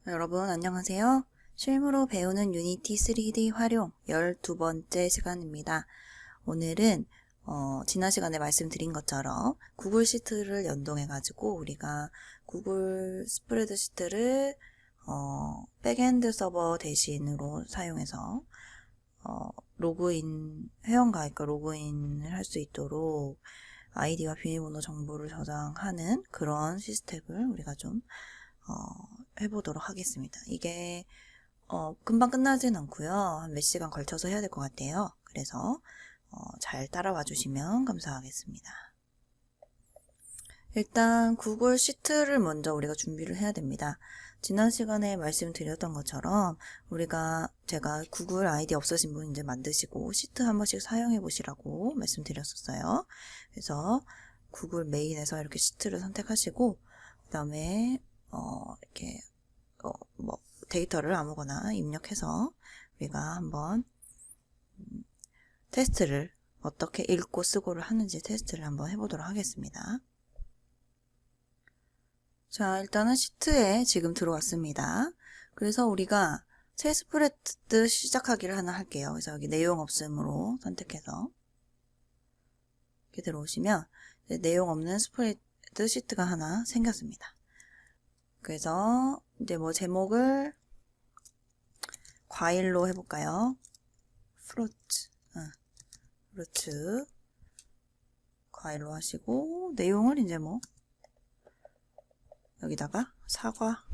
여러분 안녕하세요. 실무로 배우는 유니티 3D 활용 12번째 시간입니다. 오늘은 지난 시간에 말씀드린 것처럼 구글 시트를 연동해 가지고 우리가 구글 스프레드시트를 백엔드 서버 대신으로 사용해서 로그인, 회원가입과 로그인을 할 수 있도록 아이디와 비밀번호 정보를 저장하는 그런 시스템을 우리가 좀 해보도록 하겠습니다. 이게 금방 끝나진 않고요. 한 몇 시간 걸쳐서 해야 될 것 같아요. 그래서 잘 따라와 주시면 감사하겠습니다. 일단 구글 시트를 먼저 우리가 준비를 해야 됩니다. 지난 시간에 말씀드렸던 것처럼 제가 구글 아이디 없으신 분 이제 만드시고 시트 한 번씩 사용해 보시라고 말씀드렸었어요. 그래서 구글 메인에서 이렇게 시트를 선택하시고 그 다음에 이렇게 뭐 데이터를 아무거나 입력해서 우리가 한번 테스트를 어떻게 읽고 쓰고를 하는지 테스트를 한번 해보도록 하겠습니다. 자, 일단은 시트에 지금 들어왔습니다. 그래서 우리가 새 스프레드 시작하기를 하나 할게요. 그래서 여기 내용 없음으로 선택해서 이렇게 들어오시면 내용 없는 스프레드 시트가 하나 생겼습니다. 그래서 이제 뭐 제목을 과일로 해볼까요? 프루트 과일로 하시고 내용을 이제 뭐 여기다가 사과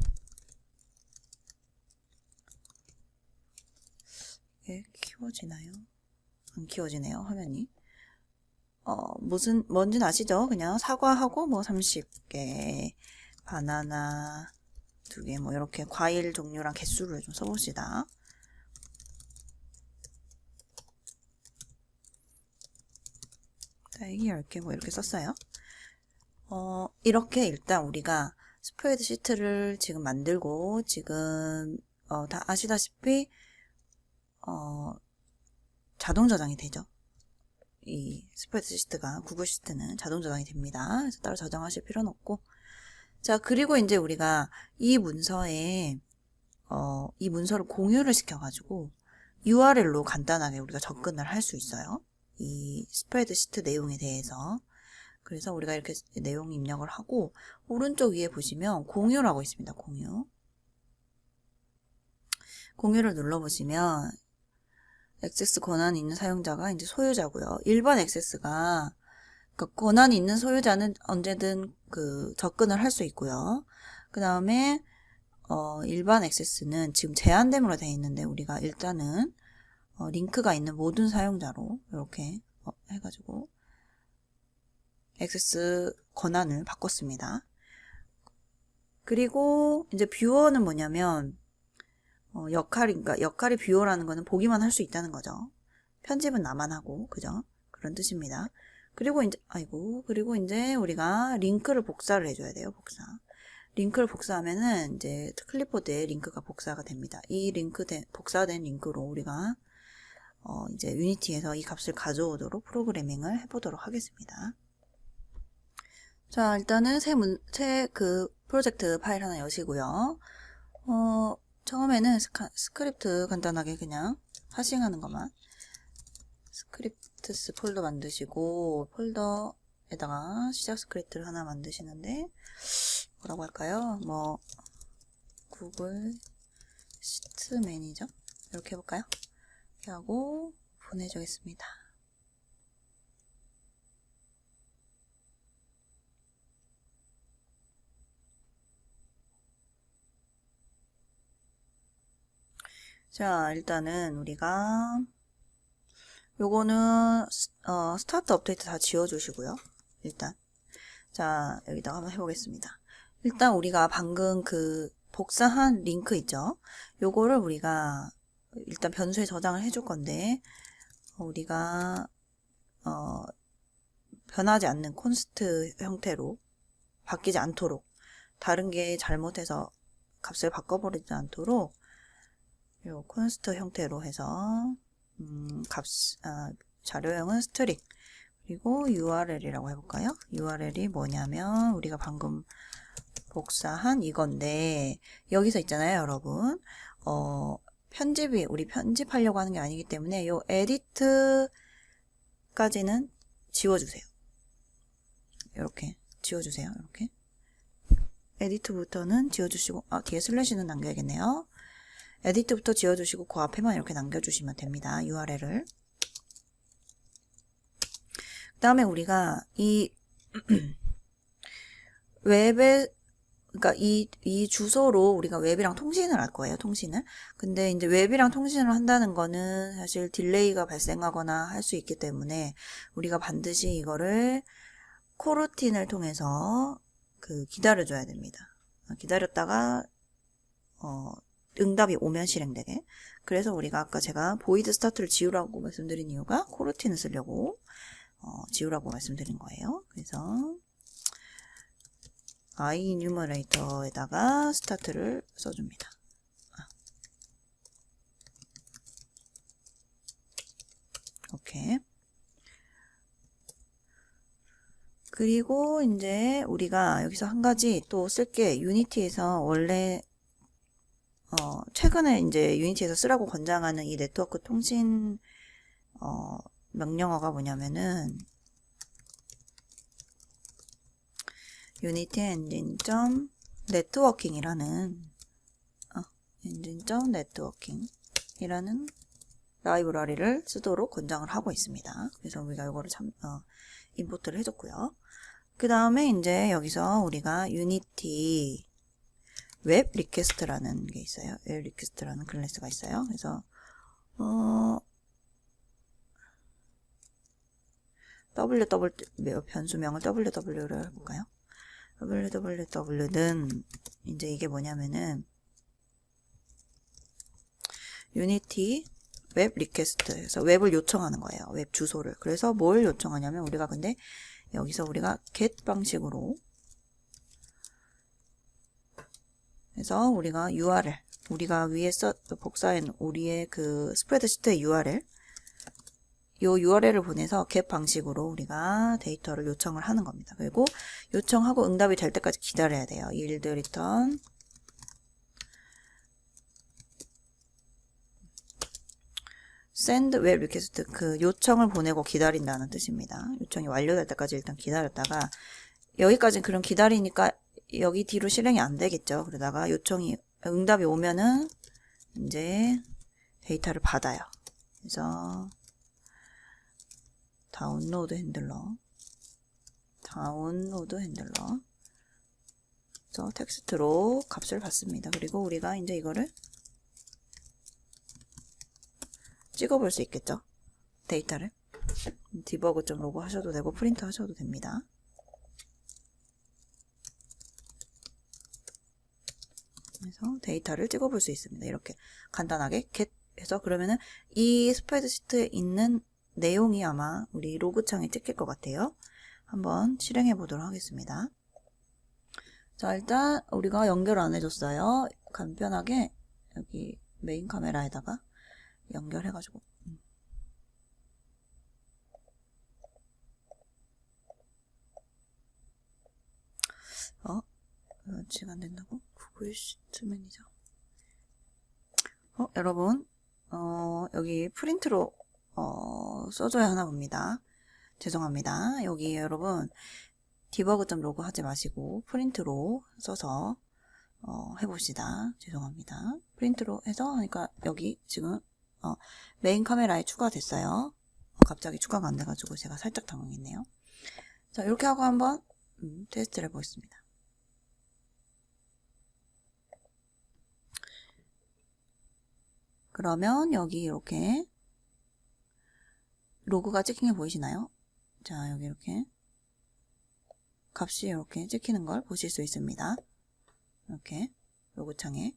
이게 키워지나요? 안 키워지네요, 화면이. 뭔지는 아시죠? 그냥 사과하고 뭐 30개, 바나나 2개, 뭐 이렇게 과일 종류랑 개수를 좀 써봅시다. 딸기 10개 뭐 이렇게 썼어요. 이렇게 일단 우리가 스프레드 시트를 지금 만들고 지금 다 아시다시피 자동 저장이 되죠. 이 스프레드 시트가 구글 시트는 자동 저장이 됩니다. 그래서 따로 저장하실 필요는 없고, 자, 그리고 이제 우리가 이 문서를 공유를 시켜가지고 URL로 간단하게 우리가 접근을 할 수 있어요. 이 스프레드 시트 내용에 대해서. 그래서 우리가 이렇게 내용 입력을 하고 오른쪽 위에 보시면 공유라고 있습니다. 공유를 눌러보시면 액세스 권한이 있는 사용자가 이제 소유자고요. 일반 액세스가 그러니까 권한이 있는 소유자는 언제든 접근을 할 수 있고요. 그 다음에 일반 액세스는 지금 제한됨으로 되어 있는데 우리가 일단은 링크가 있는 모든 사용자로 이렇게 해가지고 액세스 권한을 바꿨습니다. 그리고 이제 뷰어는 뭐냐면 역할이 뷰어라는 거는 보기만 할 수 있다는 거죠. 편집은 나만 하고, 그죠? 그런 뜻입니다. 그리고 이제 우리가 링크를 복사를 해줘야 돼요. 링크를 복사하면은 이제 클립보드에 링크가 복사가 됩니다. 이 복사된 링크로 우리가 이제 유니티에서 이 값을 가져오도록 프로그래밍을 해보도록 하겠습니다. 자, 일단은 새 프로젝트 파일 하나 여시고요. 처음에는 스크립트 간단하게 그냥 하싱하는 것만 스크립트스 폴더 만드시고 폴더에다가 시작 스크립트를 하나 만드시는데 뭐라고 할까요? 뭐 구글 시트 매니저 이렇게 해볼까요? 이렇게 하고 보내주겠습니다. 자, 일단은 우리가 요거는 스타트 업데이트 다 지워주시고요. 일단 자, 여기다가 한번 해보겠습니다. 일단 우리가 방금 복사한 링크 있죠? 요거를 우리가 일단 변수에 저장을 해줄 건데 우리가 변하지 않는 콘스트 형태로 바뀌지 않도록 다른 게 잘못해서 값을 바꿔버리지 않도록 요 콘스트 형태로 해서 자료형은 스트링 그리고 URL이라고 해볼까요? URL이 뭐냐면 우리가 방금 복사한 이건데 여기서 있잖아요, 여러분. 편집이 우리 편집하려고 하는 게 아니기 때문에 요 에디트까지는 지워주세요. 이렇게 지워주세요. 이렇게 에디트부터는 지워주시고 뒤에 슬래시는 남겨야겠네요. 에디트부터 지워주시고 그 앞에만 이렇게 남겨주시면 됩니다. URL을. 그 다음에 우리가 이 웹에 그러니까 이 주소로 우리가 웹이랑 통신을 할 거예요. 통신을. 근데 이제 웹이랑 통신을 한다는 거는 사실 딜레이가 발생하거나 할 수 있기 때문에 우리가 반드시 이거를 코르틴을 통해서 기다려줘야 됩니다. 기다렸다가 응답이 오면 실행되게. 그래서 우리가 아까 제가 보이드 스타트를 지우라고 말씀드린 이유가 코르틴을 쓰려고 지우라고 말씀드린 거예요. 그래서 iEnumerator에다가 스타트를 써줍니다. 오케이. 그리고 이제 우리가 여기서 한 가지 또 쓸게 유니티에서 원래 최근에 이제 유니티에서 쓰라고 권장하는 이 네트워크 통신 명령어가 뭐냐면은 유니티 엔진.네트워킹이라는 엔진.네트워킹이라는 라이브러리를 쓰도록 권장을 하고 있습니다. 그래서 우리가 이거를 임포트를 해줬고요. 그 다음에 이제 여기서 우리가 유니티 웹 리퀘스트라는 게 있어요. 웹 리퀘스트라는 클래스가 있어요. 그래서 변수명을 ww로 해볼까요? www는 이제 이게 뭐냐면은 유니티 웹 리퀘스트에서 웹을 요청하는 거예요. 웹 주소를. 그래서 뭘 요청하냐면 우리가 근데 여기서 우리가 get 방식으로 해서 우리가 URL 우리가 위에 복사한 우리의 그 스프레드시트의 URL 요 URL을 보내서 get 방식으로 우리가 데이터를 요청을 하는 겁니다. 그리고 요청하고 응답이 될 때까지 기다려야 돼요. yield return send web request 그 요청을 보내고 기다린다는 뜻입니다. 요청이 완료될 때까지 일단 기다렸다가 여기까지는 그럼 기다리니까 여기 뒤로 실행이 안 되겠죠. 그러다가 응답이 오면은 이제 데이터를 받아요. 그래서 다운로드 핸들러 그래서 텍스트로 값을 받습니다. 그리고 우리가 이제 이거를 찍어볼 수 있겠죠. 데이터를 디버그.로그 하셔도 되고 프린트 하셔도 됩니다. 그래서 데이터를 찍어볼 수 있습니다. 이렇게 간단하게 get 해서 그러면은 이 스프레드시트에 있는 내용이 아마 우리 로그 창에 찍힐 것 같아요. 한번 실행해 보도록 하겠습니다. 자, 일단 우리가 연결 안 해줬어요. 간편하게 여기 메인 카메라에다가 연결해가지고 지금 안 된다고? 구글 시트 매니저. 여러분, 여기 프린트로 써줘야 하나 봅니다. 죄송합니다. 여기 여러분 디버그.로그 하지 마시고 프린트로 써서 해봅시다. 죄송합니다. 프린트로 해서 하니까 여기 지금 메인 카메라에 추가됐어요. 갑자기 추가가 안 돼가지고 제가 살짝 당황했네요. 자, 이렇게 하고 한번 테스트를 해보겠습니다. 그러면 여기 이렇게 로그가 찍힌 게 보이시나요? 자, 여기 이렇게 값이 이렇게 찍히는 걸 보실 수 있습니다. 이렇게 로그 창에.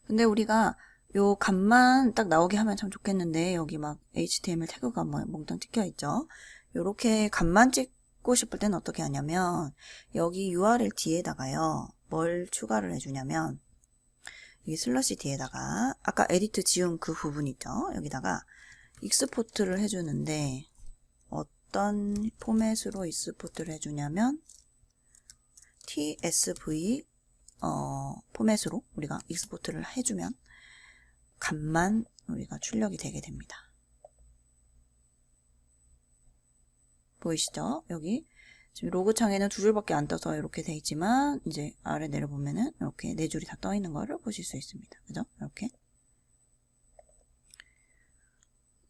근데 우리가 요 값만 딱 나오게 하면 참 좋겠는데 여기 막 HTML 태그가 몽땅 찍혀 있죠. 요렇게 값만 찍고 싶을 때는 어떻게 하냐면 여기 URL 뒤에다가요 뭘 추가를 해주냐면 여기 슬러시 뒤에다가 아까 에디트 지운 그 부분 있죠. 여기다가 익스포트를 해주는데 어떤 포맷으로 익스포트를 해주냐면 tsv 포맷으로 우리가 익스포트를 해주면 값만 우리가 출력이 되게 됩니다. 보이시죠? 여기 지금 로그 창에는 두 줄밖에 안 떠서 이렇게 돼 있지만 이제 아래 내려보면은 이렇게 네 줄이 다 떠 있는 거를 보실 수 있습니다. 그죠? 이렇게.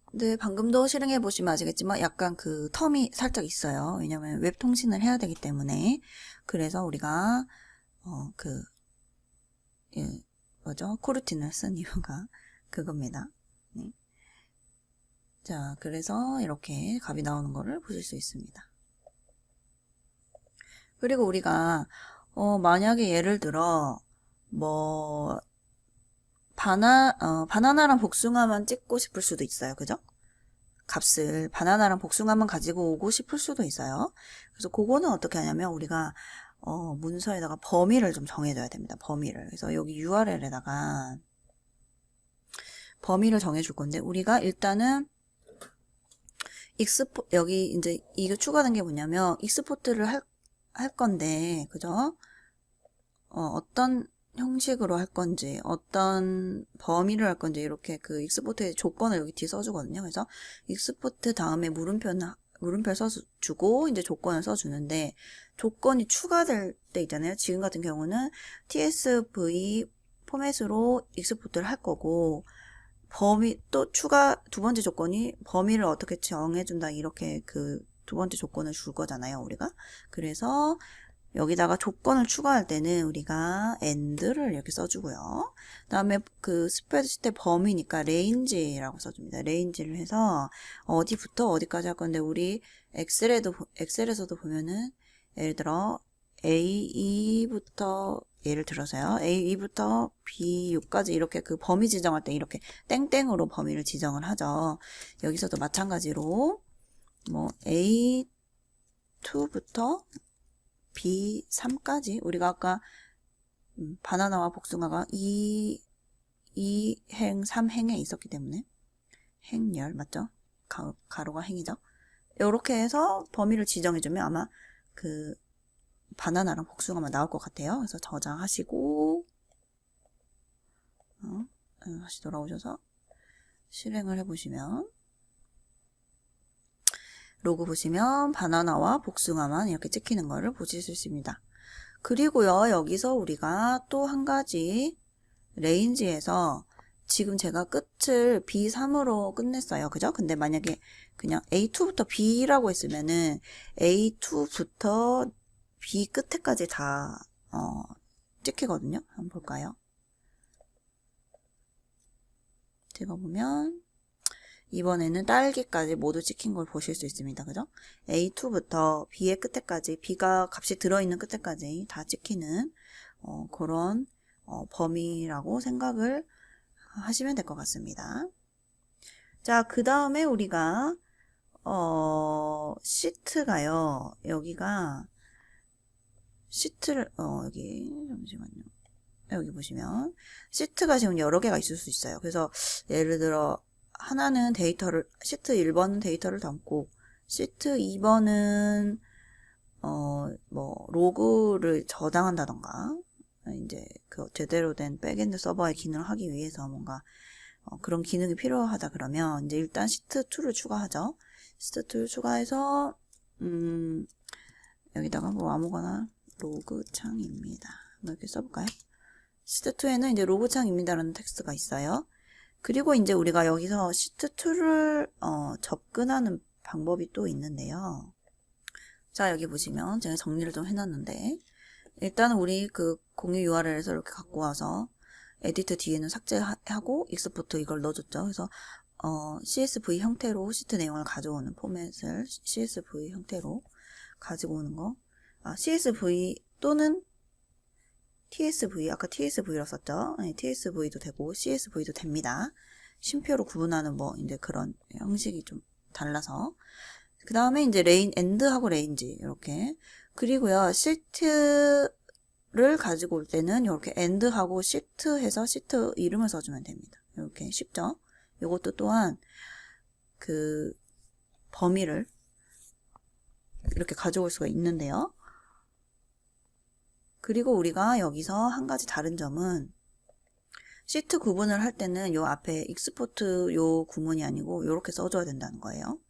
근데 방금도 실행해 보시면 아시겠지만 약간 그 텀이 살짝 있어요. 왜냐면 웹 통신을 해야 되기 때문에. 그래서 우리가 코르틴을 쓴 이유가 그겁니다. 네. 자, 그래서 이렇게 값이 나오는 거를 보실 수 있습니다. 그리고 우리가 만약에 예를 들어 뭐 바나나랑 복숭아만 찍고 싶을 수도 있어요. 그죠? 값을 바나나랑 복숭아만 가지고 오고 싶을 수도 있어요. 그래서 그거는 어떻게 하냐면 우리가 문서에다가 범위를 좀 정해줘야 됩니다. 범위를. 그래서 여기 URL에다가 범위를 정해줄 건데 우리가 일단은 여기 이제 이거 추가된 게 뭐냐면 익스포트를 할 건데 그죠? 어떤 형식으로 할 건지 어떤 범위를 할 건지 이렇게 그 익스포트의 조건을 여기 뒤에 써주거든요. 그래서 익스포트 다음에 물음표 써주고 이제 조건을 써주는데 조건이 추가될 때 있잖아요. 지금 같은 경우는 tsv 포맷으로 익스포트를 할 거고 범위 또 추가 두 번째 조건이 범위를 어떻게 정해준다 이렇게 그 두 번째 조건을 줄 거잖아요. 우리가 그래서 여기다가 조건을 추가할 때는 우리가 and를 이렇게 써주고요. 그 다음에 그 스프레드시트의 범위니까 range라고 써줍니다. range를 해서 어디부터 어디까지 할 건데 우리 엑셀에서도 보면은 예를 들어 A2부터 예를 들어서요. A2부터 B6까지 이렇게 그 범위 지정할 때 이렇게 땡땡으로 범위를 지정을 하죠. 여기서도 마찬가지로 뭐 A2부터 B3까지 우리가 아까 바나나와 복숭아가 2행 3행에 있었기 때문에 행열 맞죠? 가로가 행이죠. 이렇게 해서 범위를 지정해주면 아마 그 바나나랑 복숭아만 나올 것 같아요. 그래서 저장하시고 다시 돌아오셔서 실행을 해보시면 로그 보시면 바나나와 복숭아만 이렇게 찍히는 거를 보실 수 있습니다. 그리고요 여기서 우리가 또 한 가지 레인지에서 지금 제가 끝을 B3으로 끝냈어요. 그죠? 근데 만약에 그냥 A2부터 B라고 했으면은 A2부터 B 끝에까지 다 찍히거든요. 한번 볼까요? 제가 보면 이번에는 딸기까지 모두 찍힌 걸 보실 수 있습니다. 그죠? A2부터 B의 끝에까지 B가 값이 들어있는 끝에까지 다 찍히는 그런 범위라고 생각을 하시면 될 것 같습니다. 자, 그 다음에 우리가 시트가요. 여기가 시트를 여기 잠시만요. 여기 보시면 시트가 지금 여러 개가 있을 수 있어요. 그래서 예를 들어 하나는 시트 1번은 데이터를 담고 시트 2번은 뭐 로그를 저장한다던가 이제 그 제대로 된 백엔드 서버의 기능을 하기 위해서 뭔가 그런 기능이 필요하다 그러면 이제 일단 시트 2를 추가하죠. 시트 2를 추가해서 여기다가 뭐 아무거나 로그 창입니다. 이렇게 써볼까요? 시트 2에는 이제 로그 창입니다라는 텍스트가 있어요. 그리고 이제 우리가 여기서 시트 2를 접근하는 방법이 또 있는데요. 자, 여기 보시면 제가 정리를 좀 해놨는데 일단은 우리 그 공유 URL에서 이렇게 갖고 와서 에디트 뒤에는 삭제하고 익스포트 이걸 넣어줬죠. 그래서 CSV 형태로 시트 내용을 가져오는 포맷을 CSV 형태로 가지고 오는 거. CSV 또는 TSV, 아까 TSV라고 썼죠? 네, TSV도 되고 CSV도 됩니다. 쉼표로 구분하는 뭐 이제 그런 형식이 좀 달라서. 그 다음에 이제 end하고 range 이렇게. 그리고요 시트를 가지고 올 때는 이렇게 end하고 shift 해서 시트 이름을 써주면 됩니다. 이렇게 쉽죠? 이것도 또한 그 범위를 이렇게 가져올 수가 있는데요. 그리고 우리가 여기서 한 가지 다른 점은 시트 구분을 할 때는 요 앞에 익스포트 요 구문이 아니고 요렇게 써줘야 된다는 거예요.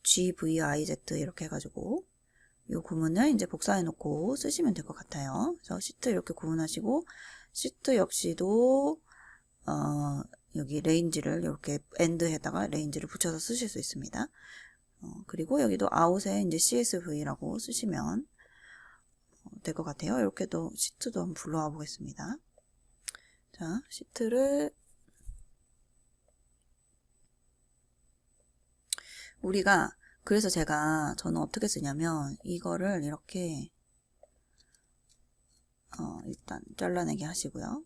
GVIZ 이렇게 해가지고 요 구문을 이제 복사해 놓고 쓰시면 될 것 같아요. 그래서 시트 이렇게 구분하시고 시트 역시도 여기 레인지를 이렇게 엔드에다가 레인지를 붙여서 쓰실 수 있습니다. 그리고 여기도 아웃에 이제 CSV라고 쓰시면 될 것 같아요. 이렇게도 시트도 한번 불러와 보겠습니다. 자, 시트를 우리가 그래서 저는 어떻게 쓰냐면 이거를 이렇게 일단 잘라내게 하시고요.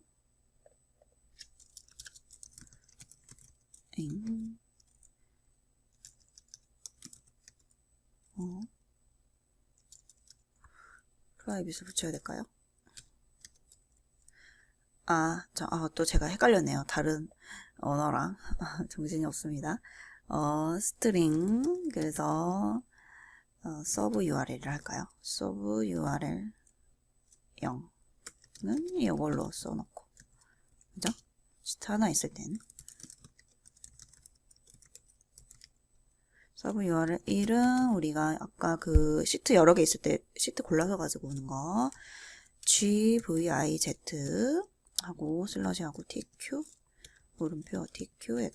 프라이빗을 붙여야 될까요? 또 제가 헷갈렸네요. 다른 언어랑 정신이 없습니다. 스트링 그래서 서브 URL을 할까요? 서브 URL 0는 이걸로 써놓고 그죠? 시트 하나 있을 땐 서브 URL 1은 우리가 아까 그 시트 여러 개 있을 때 시트 골라서 가지고 오는 거 GVIZ 하고 슬러시 하고 TQ 물음표 TQX는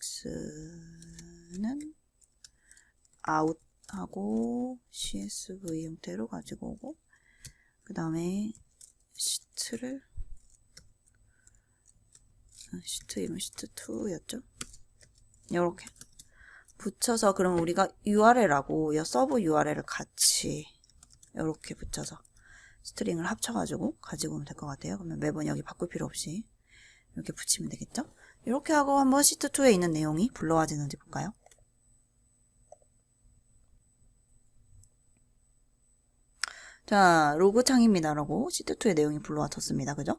아웃 하고 CSV 형태로 가지고 오고 그 다음에 시트 이름 시트2였죠. 이렇게 붙여서 그럼 우리가 URL하고 이 서브 URL을 같이 이렇게 붙여서 스트링을 합쳐가지고 가지고 오면 될 것 같아요. 그러면 매번 여기 바꿀 필요 없이 이렇게 붙이면 되겠죠. 이렇게 하고 한번 시트2에 있는 내용이 불러와지는지 볼까요? 자, 로그 창입니다 라고 시트2의 내용이 불러와졌습니다. 그죠?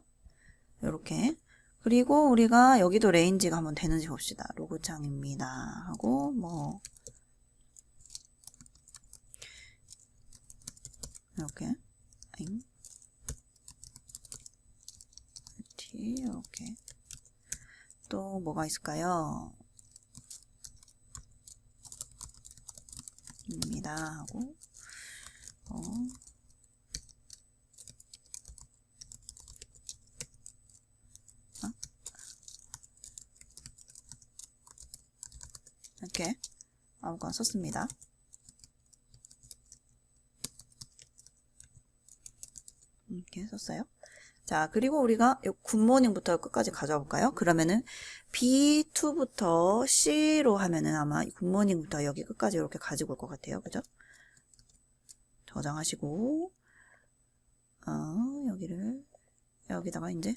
이렇게 그리고 우리가 여기도 레인지가 한번 되는지 봅시다. 로그 창입니다 하고 뭐 이렇게 이렇게 또 뭐가 있을까요? 입니다 하고 이렇게 아무거나 썼습니다. 이렇게 썼어요. 자, 그리고 우리가 굿모닝부터 끝까지 가져와 볼까요? 그러면은 B2부터 C로 하면은 아마 굿모닝부터 여기 끝까지 이렇게 가지고 올 것 같아요. 그죠? 저장하시고 여기다가 이제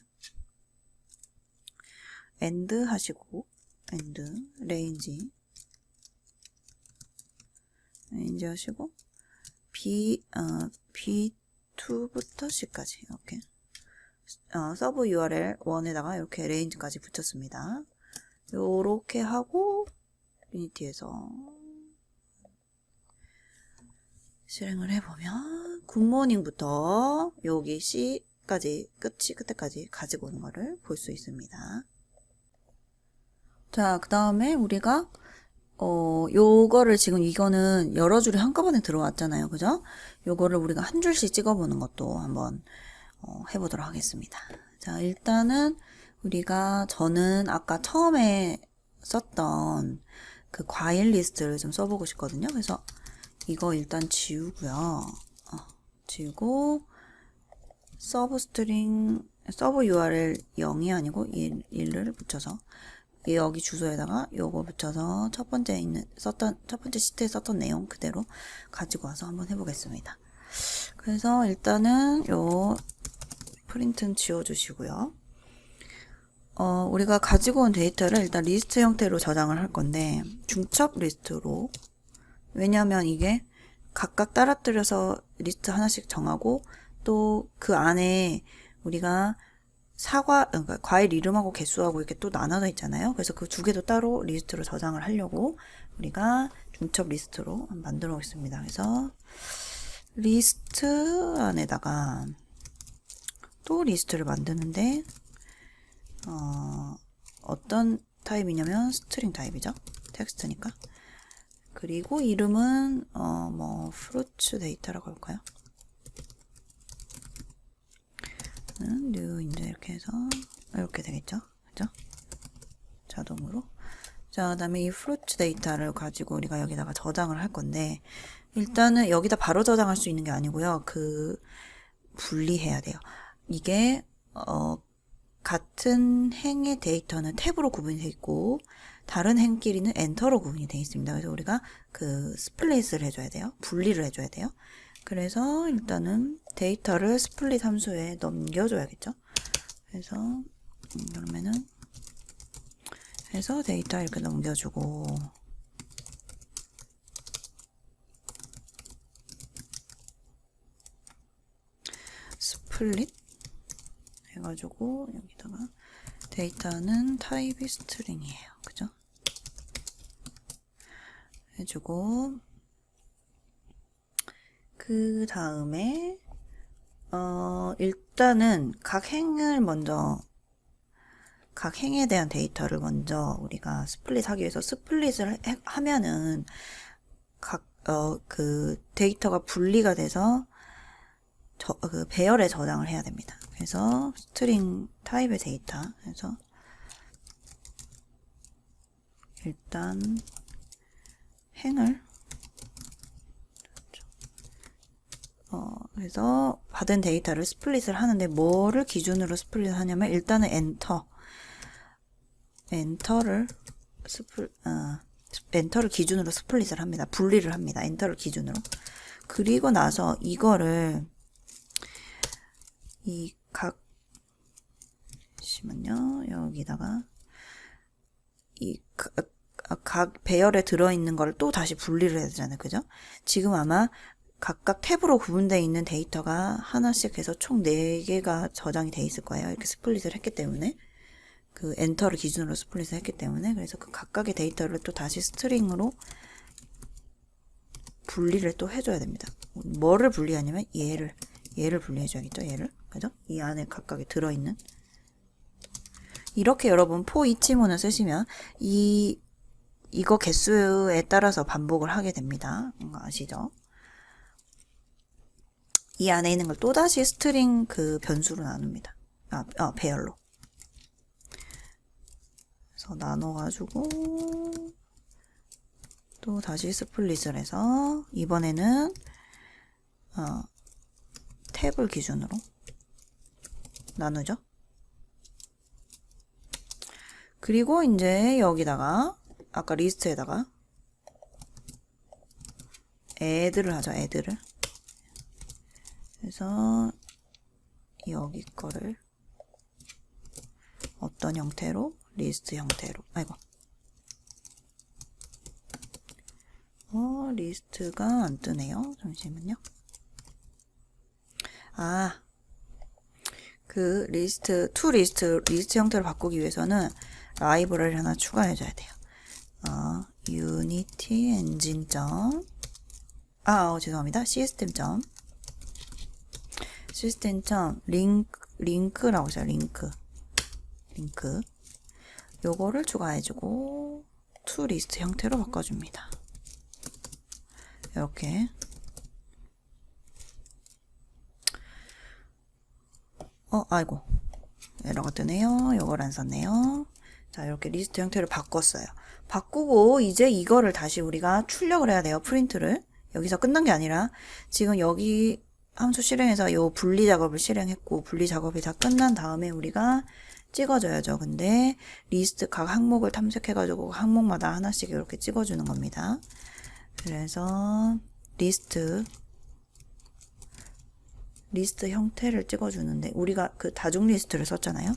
엔드 하시고 엔드 레인지 하시고 B2부터 C까지 이렇게 서브 URL 1에다가 이렇게 레인지까지 붙였습니다. 요렇게 하고 유니티에서 실행을 해보면 굿모닝부터 여기 C까지 끝에까지 가지고 오는 거를 볼 수 있습니다. 자, 그 다음에 우리가 요거를 지금 이거는 여러 줄이 한꺼번에 들어왔잖아요. 그죠? 요거를 우리가 한 줄씩 찍어보는 것도 한번 해보도록 하겠습니다. 자, 일단은 저는 아까 처음에 썼던 그 과일 리스트를 좀 써보고 싶거든요. 그래서 이거 일단 지우고요. 지우고 서브 URL 0이 아니고 1을 붙여서 여기 주소에다가 요거 붙여서 첫 번째 시트에 썼던 내용 그대로 가지고 와서 한번 해보겠습니다. 그래서 일단은 요 프린트는 지워주시고요. 우리가 가지고 온 데이터를 일단 리스트 형태로 저장을 할 건데 중첩 리스트로, 왜냐하면 이게 각각 따라뜨려서 리스트 하나씩 정하고 또 그 안에 우리가 그러니까 과일 이름하고 개수하고 이렇게 또 나눠져 있잖아요. 그래서 그 두 개도 따로 리스트로 저장을 하려고 우리가 중첩 리스트로 만들어 보겠습니다. 그래서 리스트 안에다가 또 리스트를 만드는데 어떤 타입이냐면 스트링 타입이죠. 텍스트니까. 그리고 이름은 뭐 fruits 데이터라고 할까요? new 이제 이렇게 해서 이렇게 되겠죠. 그죠? 자동으로. 자, 그다음에 이 fruits 데이터를 가지고 우리가 여기다가 저장을 할 건데 일단은 여기다 바로 저장할 수 있는 게 아니고요. 분리해야 돼요. 이게 같은 행의 데이터는 탭으로 구분이 되어 있고 다른 행끼리는 엔터로 구분이 되어 있습니다. 그래서 우리가 스플릿을 해줘야 돼요. 분리를 해줘야 돼요. 그래서 일단은 데이터를 스플릿 함수에 넘겨줘야겠죠. 그래서 그러면은 해서 데이터 이렇게 넘겨주고 스플릿 해가지고 여기다가 데이터는 타입이 스트링이에요. 그죠? 해주고 그 다음에 일단은 각 행에 대한 데이터를 먼저 우리가 스플릿 하기 위해서 스플릿을 하면은 그 데이터가 분리가 돼서 배열에 저장을 해야 됩니다. 그래서 스트링 타입의 데이터 해서 일단 행을 그래서 받은 데이터를 스플릿을 하는데 뭐를 기준으로 스플릿을 하냐면 일단은 엔터를 기준으로 스플릿을 합니다. 분리를 합니다. 엔터를 기준으로. 그리고 나서 이거를 잠시만요. 여기다가 각 배열에 들어있는 거를 또 다시 분리를 해야 되잖아요. 그죠? 지금 아마 각각 탭으로 구분되어 있는 데이터가 하나씩 해서 총 4개가 저장이 돼 있을 거예요. 이렇게 스플릿을 했기 때문에 엔터를 기준으로 스플릿을 했기 때문에 그래서 그 각각의 데이터를 또 다시 스트링으로 분리를 또 해줘야 됩니다. 뭐를 분리하냐면 얘를 분리해줘야겠죠. 얘를 그죠? 이 안에 각각에 들어있는 이렇게 여러분 for each문을 쓰시면 이거 개수에 따라서 반복을 하게 됩니다. 아시죠? 이 안에 있는 걸 또다시 스트링 변수로 나눕니다. 배열로. 그래서 나눠가지고 또 다시 스플릿을 해서 이번에는 탭을 기준으로 나누죠. 그리고 이제 여기다가 아까 리스트에다가 애드를 하죠. 애드를. 그래서 여기 거를 어떤 형태로? 리스트 형태로. 아이고. 리스트가 안 뜨네요. 잠시만요. 리스트 형태로 바꾸기 위해서는 라이브러리 하나 추가해줘야 돼요. 유니티 엔진 죄송합니다. 시스템 링크라고 하죠. 링크. 요거를 추가해주고 to 리스트 형태로 바꿔줍니다. 이렇게 아이고 에러가 뜨네요. 요걸 안 썼네요. 자, 이렇게 리스트 형태를 바꿨어요. 바꾸고 이제 이거를 다시 우리가 출력을 해야 돼요. 프린트를. 여기서 끝난 게 아니라 지금 여기 함수 실행해서 요 분리 작업을 실행했고 분리 작업이 다 끝난 다음에 우리가 찍어줘야죠. 근데 리스트 각 항목을 탐색해가지고 항목마다 하나씩 이렇게 찍어주는 겁니다. 그래서 리스트 형태를 찍어주는데 우리가 다중 리스트를 썼잖아요.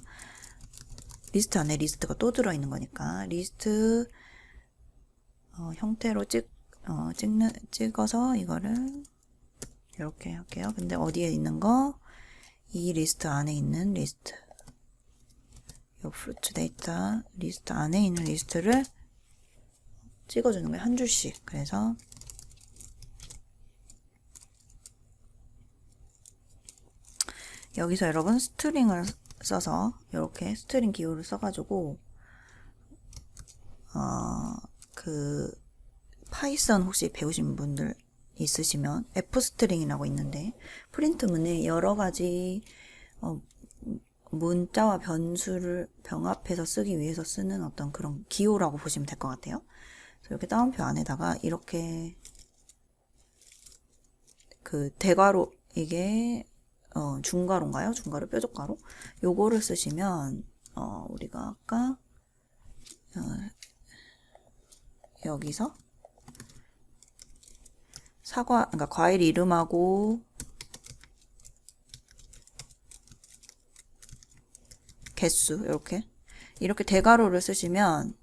리스트 안에 리스트가 또 들어있는 거니까 리스트 형태로 찍어서 이거를 이렇게 할게요. 근데 어디에 있는 거? 이 리스트 안에 있는 리스트. 요 fruit 데이터 리스트 안에 있는 리스트를 찍어주는 거예요. 한 줄씩. 그래서 여기서 여러분 스트링을 써서 이렇게 스트링 기호를 써가지고 그 파이썬 혹시 배우신 분들 있으시면 F 스트링이라고 있는데 프린트문에 여러 가지 문자와 변수를 병합해서 쓰기 위해서 쓰는 어떤 그런 기호라고 보시면 될 것 같아요. 그래서 이렇게 따옴표 안에다가 이렇게 그 대괄호 이게 중괄호인가요? 중괄호 뾰족괄호 요거를 쓰시면 우리가 아까 여기서 그러니까 과일 이름하고 개수 이렇게 대괄호를 쓰시면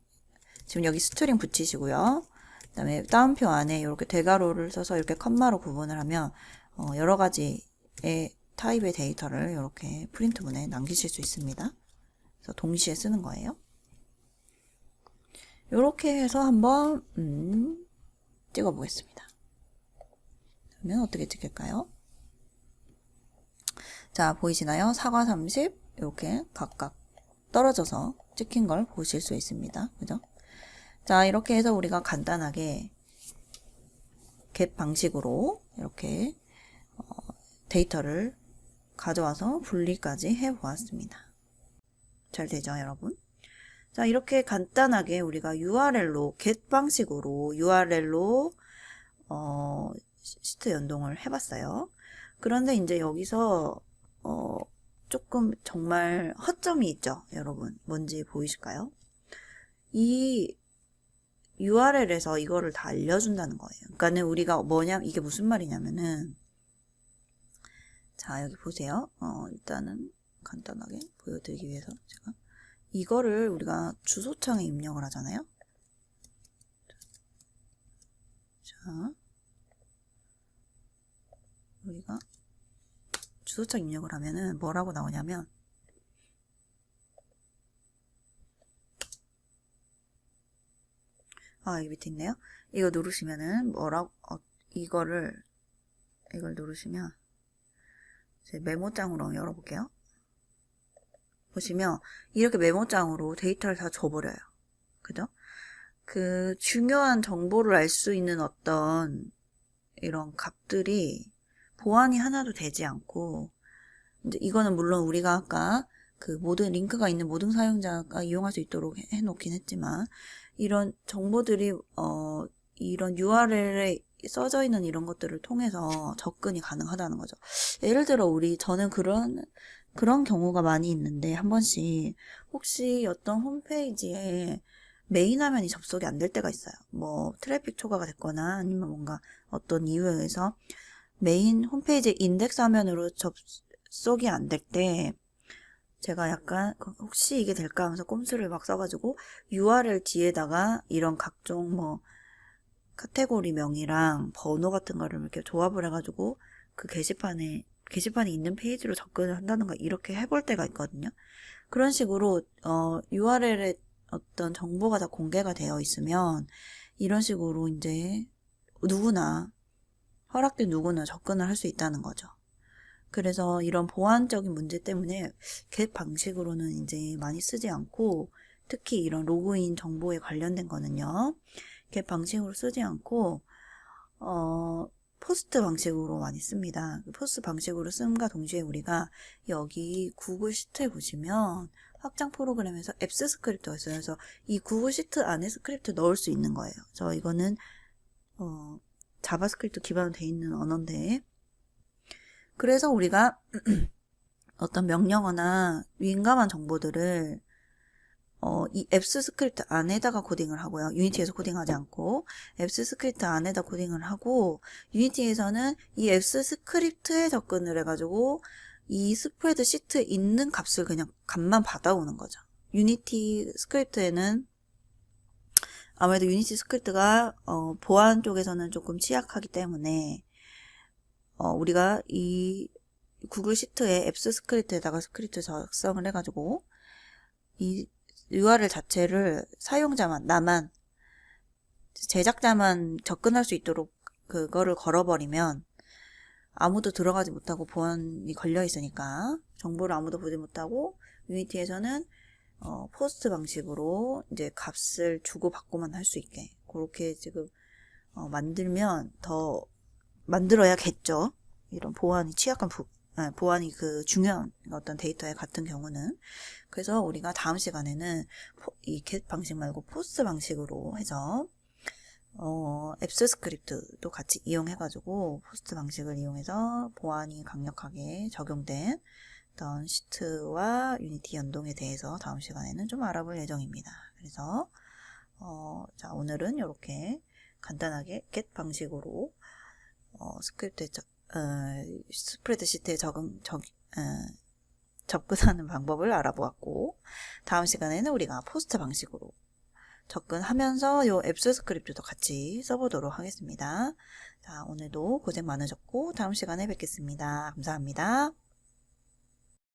지금 여기 스트링 붙이시고요. 그 다음에 따옴표 안에 이렇게 대괄호를 써서 이렇게 컴마로 구분을 하면 여러 가지의 타입의 데이터를 이렇게 프린트문에 남기실 수 있습니다. 그래서 동시에 쓰는 거예요. 이렇게 해서 한번 찍어 보겠습니다. 그러면 어떻게 찍을까요? 자, 보이시나요? 사과 30 이렇게 각각 떨어져서 찍힌 걸 보실 수 있습니다. 그죠? 자, 이렇게 해서 우리가 간단하게 get 방식으로 이렇게 데이터를 가져와서 분리까지 해 보았습니다. 잘 되죠, 여러분? 자, 이렇게 간단하게 우리가 URL로 get 방식으로 URL로 시트 연동을 해봤어요. 그런데 이제 여기서 조금 정말 허점이 있죠, 여러분. 뭔지 보이실까요? 이 URL에서 이거를 다 알려준다는 거예요. 그러니까는 우리가 이게 무슨 말이냐면은, 자, 여기 보세요. 일단은 간단하게 보여드리기 위해서 제가 이거를 우리가 주소창에 입력을 하잖아요. 자, 우리가 주소창 입력을 하면은 뭐라고 나오냐면, 여기 밑에 있네요. 이거 누르시면은 이걸 누르시면 제 메모장으로 열어볼게요. 보시면 이렇게 메모장으로 데이터를 다 줘버려요. 그죠? 그 중요한 정보를 알 수 있는 어떤 이런 값들이 보안이 하나도 되지 않고, 이제 이거는 물론 우리가 아까 그 모든 링크가 있는 모든 사용자가 이용할 수 있도록 해놓긴 했지만, 이런 정보들이 이런 URL에 써져 있는 이런 것들을 통해서 접근이 가능하다는 거죠. 예를 들어 저는 그런 경우가 많이 있는데, 한 번씩 혹시 어떤 홈페이지에 메인 화면이 접속이 안 될 때가 있어요. 뭐 트래픽 초과가 됐거나 아니면 뭔가 어떤 이유에 의해서 메인 홈페이지 인덱스 화면으로 접속이 안 될 때 제가 약간 혹시 이게 될까 하면서 꼼수를 막 써가지고 URL 뒤에다가 이런 각종 뭐 카테고리 명이랑 번호 같은 거를 이렇게 조합을 해가지고 그 게시판이 있는 페이지로 접근을 한다든가 이렇게 해볼 때가 있거든요. 그런 식으로 URL에 어떤 정보가 다 공개가 되어 있으면 이런 식으로 이제 허락된 누구나 접근을 할 수 있다는 거죠. 그래서 이런 보안적인 문제 때문에 get 방식으로는 이제 많이 쓰지 않고, 특히 이런 로그인 정보에 관련된 거는요, get 방식으로 쓰지 않고 포스트 방식으로 많이 씁니다. 포스트 방식으로 씀과 동시에 우리가 여기 구글 시트에 보시면 확장 프로그램에서 앱스 스크립트가 있어요. 그래서 이 구글 시트 안에 스크립트 넣을 수 있는 거예요. 이거는 자바스크립트 기반으로 되어 있는 언어인데, 그래서 우리가 어떤 명령어나 민감한 정보들을 이 앱스 스크립트 안에다가 코딩을 하고요. 유니티에서 코딩하지 않고 앱스 스크립트 안에다 코딩을 하고, 유니티에서는 이 앱스 스크립트에 접근을 해가지고 이 스프레드 시트에 있는 값을 그냥 값만 받아오는 거죠. 유니티 스크립트에는 아무래도 유니티 스크립트가 보안 쪽에서는 조금 취약하기 때문에 우리가 이 구글 시트에 앱스 스크립트에다가 스크립트 작성을 해가지고 이 URL 자체를 제작자만 접근할 수 있도록 그거를 걸어버리면 아무도 들어가지 못하고 보안이 걸려 있으니까 정보를 아무도 보지 못하고 유니티에서는 포스트 방식으로 이제 값을 주고 받고만 할 수 있게 그렇게 지금 만들면 더 만들어야겠죠. 이런 보안이 취약한 보안이 그 중요한 어떤 데이터에 같은 경우는. 그래서 우리가 다음 시간에는 이 get 방식 말고 포스트 방식으로 해서 앱스 스크립트도 같이 이용해가지고 포스트 방식을 이용해서 보안이 강력하게 적용된 어떤 시트와 유니티 연동에 대해서 다음 시간에는 좀 알아볼 예정입니다. 그래서 자, 오늘은 이렇게 간단하게 get 방식으로 스크립트에 스프레드시트에 접근하는 방법을 알아보았고, 다음 시간에는 우리가 포스트 방식으로 접근하면서 요 앱스 스크립트도 같이 써보도록 하겠습니다. 자, 오늘도 고생 많으셨고 다음 시간에 뵙겠습니다. 감사합니다.